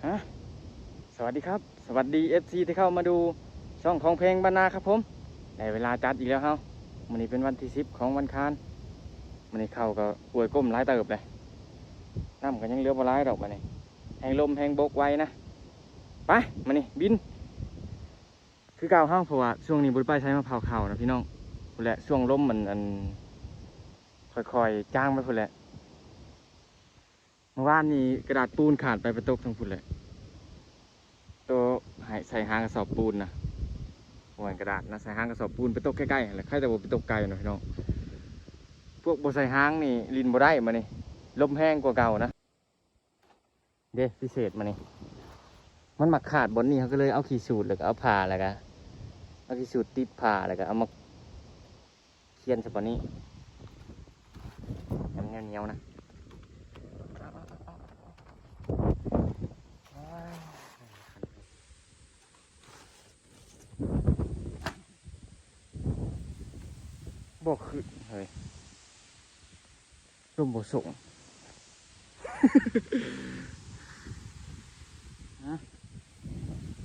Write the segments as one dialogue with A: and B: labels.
A: ฮะสวัสดีครับสวัสดีFCที่เข้ามาดูช่องของเพลงบรรณาครับผมในเวลาจัดอีกแล้วครับวันนี้เป็นวันที่10ของวันคานวันนี้เข้าก็ป่วยก้มหลายเติบเลยน้ำก็ยังเหลือบ่หลายดอกมานี่แหงลมแหงบกไว้นะไปมานี่บินคือเก่าห้างเพราะว่าช่วงนี้บุญไปใช้มะพร้าวเข่านะพี่น้องพุ่นแหละช่วงลมมันค่อยๆจ้างไปพุ่นแหละเมื่อวานนี้กระดาษปูนขาดไปตกทั้งพุ่นเลยตัวใส่หางกระสอบปูนนะหัวกระดาษนะใส่หางกระสอบปูนไปตกใกล้ๆอะไรใครแต่ว่าไปตกไกลหน่อยพี่น้องพวกบใส่หางนี่ลินบ่ได้มานี่ลมแห้งกว่าเก่านะเด้พิเศษมานี่มันหมักขาดบนนี่เขาก็เลยเอาขีสูตรแล้วก็เอาผ่าแล้วก็เอาขีสูตรติดผ่าแล้วก็เอามาเคียนสับปะนี้น้ำเหนียวๆนะบอกคือเฮ้ยร่มบส่ง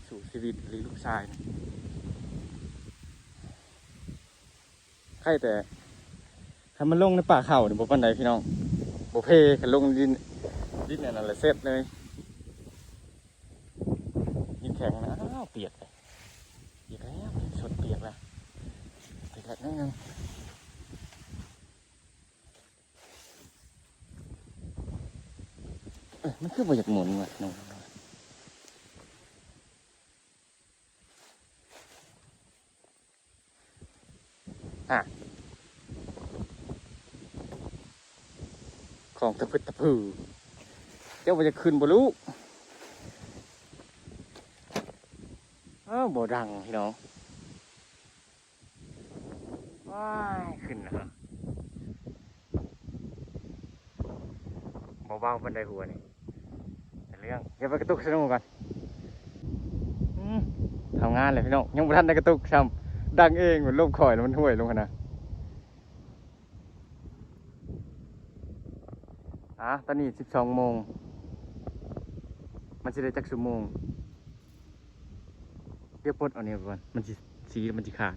A: สู่ชีวิตหรือลูกชายใครแต่ถ้ามันลงในป่าเขาเนี่ยบ่ปานใดพี่น้องบ่เพขันลงดินนั่นแหละเสร็จเลยดินแข็งนะเปียกเลยเปียกแล้วสดเปียกแล้วเปียกแล้วนั่นมันคือบ่อยากหมุนว่ะน้องของตะพึดตะพือเจ้าบ่จะขึ้นบ่รู้บ่ดังพี่น้องว้ายขึ้นนะครับเบาๆบันไดหัวนี่แต่เรื่องอย่าไปกระตุกสนุกก่อนทำงานเลยพี่น้องยังบ่ทันได้กระตุกซ้ำดังเองเหมือนลมคอยแล้วมันห่วยลงขนาดตอนนี้12 โมงมันจะได้จักชั่วโมงเรียบปดเอาเนี่ยก่อนมันจะสีมันจะขาด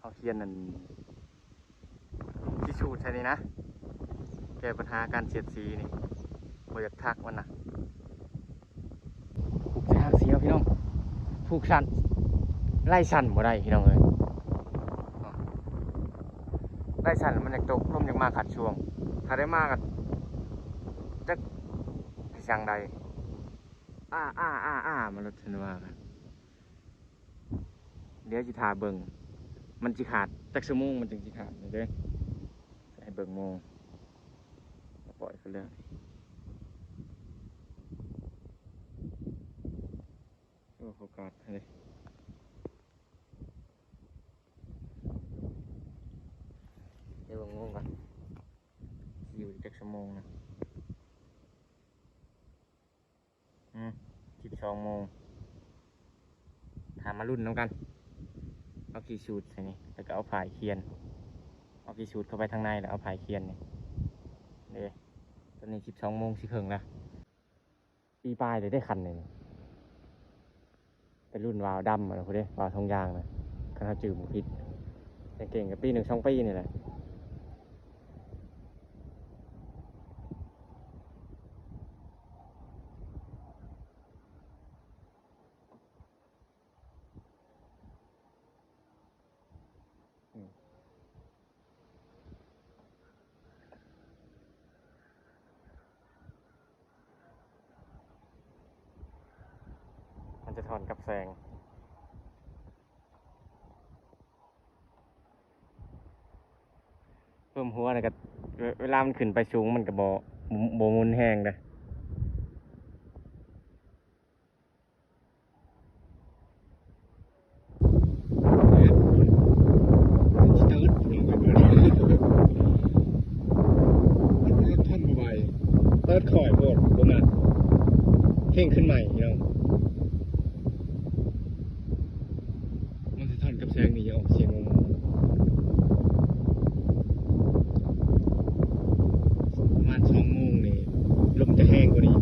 A: เอาเทียนนั่นที่ชูดใช่นี่นะแก้ปัญหาการเสียดสีนี่บ่อยากทักมันนะผูกใส่หางเสียวพี่น้องผูกสั้นไล่สั้นบ่ได้พี่น้องเลยไล่สั้นมันอยากตกลมอยากมาขัดช่วงถ้าได้มากกันจะสั่งใดมันลดชนว่ากันเดี๋ยวจิทาเบิ่งมันจิขาดจักชั่วโมงมันจึงจิขาดเด้อให้เบิ่งโมงปล่อยกันเลยโอ้โหกาดเลยเดี๋ยวเบิ่งโมงก่อนอยู่จักชั่วโมงนะ12 โมงถามมารุ่นน้ำกันเอากี่สูตรใส่นี่แล้วก็เอาผายเคียนเอากี่สูตรเข้าไปทางในแล้วเอาผายเคียนนี่เลยตอนนี้12 โมงสิครึ่งแล้วปีปลายเลยได้คันหนึ่งเป็นรุ่นวาวดำเหมือนเขาเด้วาวทองยางนะคันเขาจืดหมูพิษเก่งกับปี1 2 ปีนี่แหละมันจะถอนกับแสงเพิ่มหัวนะกับเวลามันขึ้นไปสูงมันก็บ่มุนแห้งเลยเติร์ดข่อยโบดประมาณเข่งขึ้นใหม่เนาะมันจะทันกับแสงนี่ออกเสียงประมาณ2 โมงนี่ลมจะแห้งกว่านี้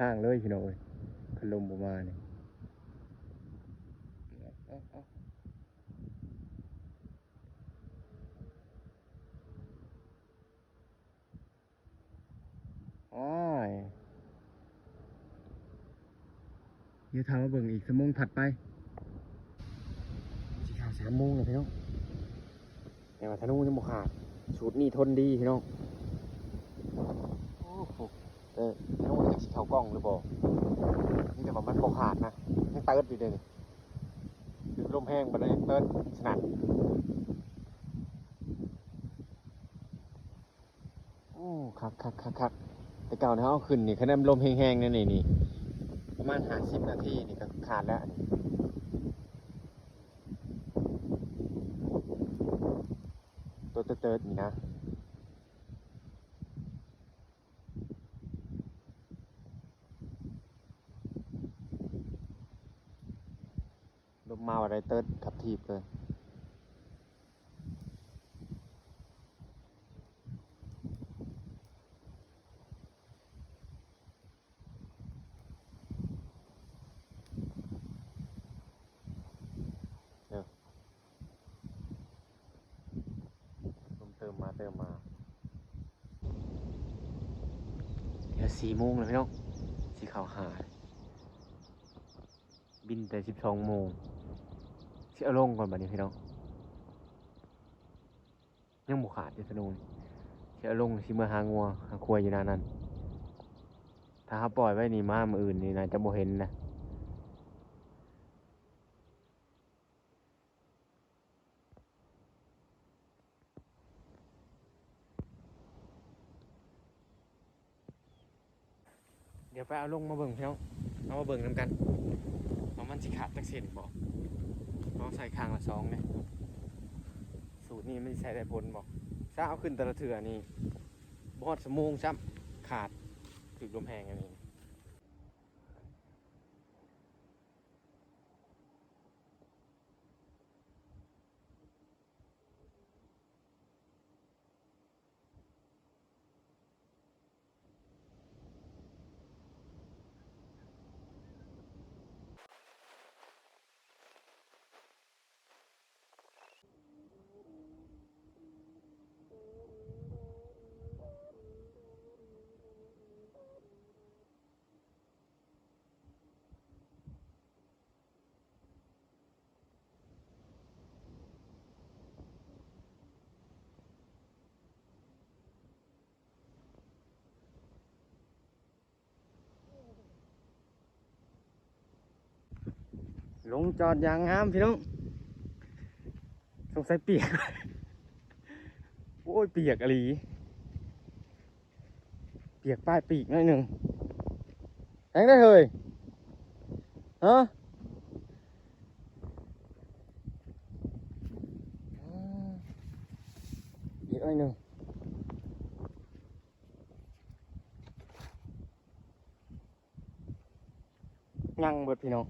A: างเลยพี่น้องเอ้ยพัดลมบ่มานี่เอาโอ้ยเดี๋ยวทำมาเบิ่งอีกชั่วโมงถัดไปสิข่าว3 โมงเลยพี่น้องแต่ว่าธนูยังบ่ขาดชุดนี่ทนดีพี่น้องโอ้โหแต่ธนูจะสิเข้ากล้องหรือบ่นี่แต่ว่ามันบ่ขาดนะยังเติร์ดอยู่เลยนี่คือลมแห้งบ่ได้เติร์ดสนั่นโอ้คักแต่เก่าเนี่ยเอาขึ้นนี่คะแนนลมแห้งๆนี่ประมาณ50 นาทีนี่ก็ขาดแล้วตัวเติร์ดนี่นะลมมาอะไรเติร์ดขับทีบเลยลมเติมมาเดี๋ยว4 โมงเลยพี่น้องสีขาวหาบินแต่12 โมงสิเอาลงก่อนบัดนี้พี่น้องยังบ่ขาดอยู่สนุนสิเอาลงสิมาหางัวหาควายอยู่นานนั้นถ้าเขาปล่อยไว้นี่มามื้ออื่นนี่น่าจะบ่เห็นนะเดี๋ยวไปเอาลงมาเบิ่งพี่น้องเอามาเบิ่งนำกันว่ามันสิขาดจักเส้นบ่เราใส่ข้างละ2เนี่ยสูตรนี้มันใส่ได้ผลบ่ถ้าเอาขึ้นแต่ละเทื่อนี่บ่ฮอดชั่วโมงซ้ำขาดถึกลมแห้งอันนี้ลงจอดอย่างงามพี่น้องสงสัยเปียก โอ้ยเปียกอะไรเปียกป้ายปีกหน่อยหนึ่งแองได้เลยฮะอีกหน่อยหนึ่งยังเบิดพี่น้อง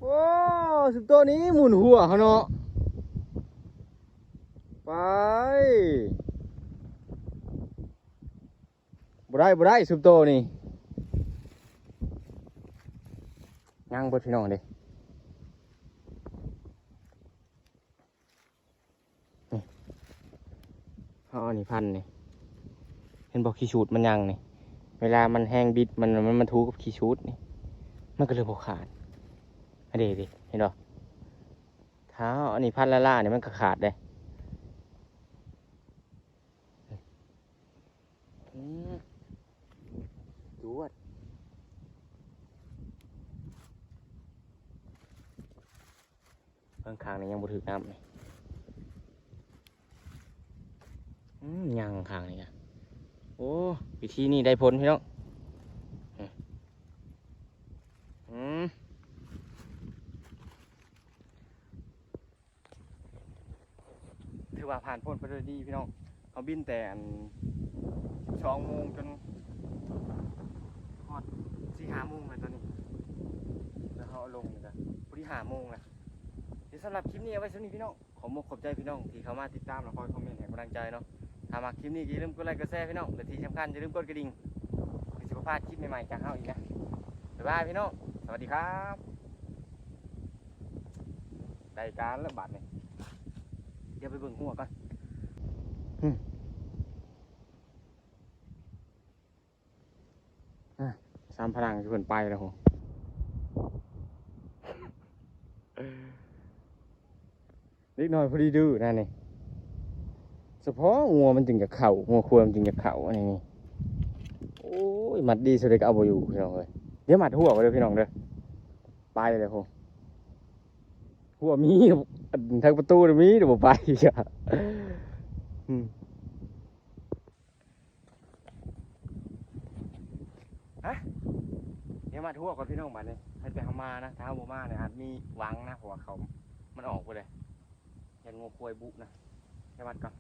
A: โอ้สุดตัวนี้หมุนหัวเขาเนาะไปบ่ได้สุดตัวนี่ยังเบิดพี่น้องดินี่เอาอันนี้พันนี่เห็นบอกขี้ชูดมันยังนี่เวลามันแห้งบิดมันทูกับขี้ชูดนี่มันก็เลยบกขาดอันนี้ดิเห็นหรอเท้าอันนี้พันล่าเนี่ยมันก็ขาดเลยจวดบางครั้งนี่ยังบ่ถึกน้ำเลยยังครั้งนี่อะโอ้วิธีนี้ได้ผลพี่น้องถือว่าผ่านพ้นไปด้วยดีพี่น้องเขาบินแต่2 โมงจนฮอด4-5 โมงเลยตอนนี้แล้วเขาเอาลงเลยนะพอดี5 โมงนะ สำหรับคลิปนี้เอาไว้สำหรับพี่น้องขอขอบใจพี่น้องที่เข้ามาติดตามและคอยคอมเมนต์ให้กำลังใจเนาะถ้ามาคลิปนี้อย่าลืมกดไลค์กดแชร์พี่น้องและที่สำคัญอย่าลืมกดกระดิ่งเพื่อสุขภาพคลิปใหม่ๆจากเฮาอีกนะบ๊ายบายพี่น้องสวัสดีครับได้การแล้วบัดนี่เดี๋ยวไปเบิ่งหัวก่อนสามพลังชวนไปแล้วโหนิดหน่อยพอดีดื้อนั่นนี่เฉพาะงัวมันจึงจะเข่างัวควายมันจึงจะเข่าอันนี้โอ้ยมัดดีสุดเลยก็เอาไปอยู่พี่น้องเลยเดี๋ยวมัดหัวไปเลยพี่น้องเด้อไปเลยโหหัวมีทางประตูมีเดี๋ยวผมไปจ้ะฮะเดี๋ยวมัดหัวก่อนพี่น้องบัดนี้ให้ไปเอามานะถ้าเอามาเนี่ยอาจมีหวังนะเพราะว่าเขามันออกไปเลยยันงัวควายบุนะเดี๋ยวมัดก่อน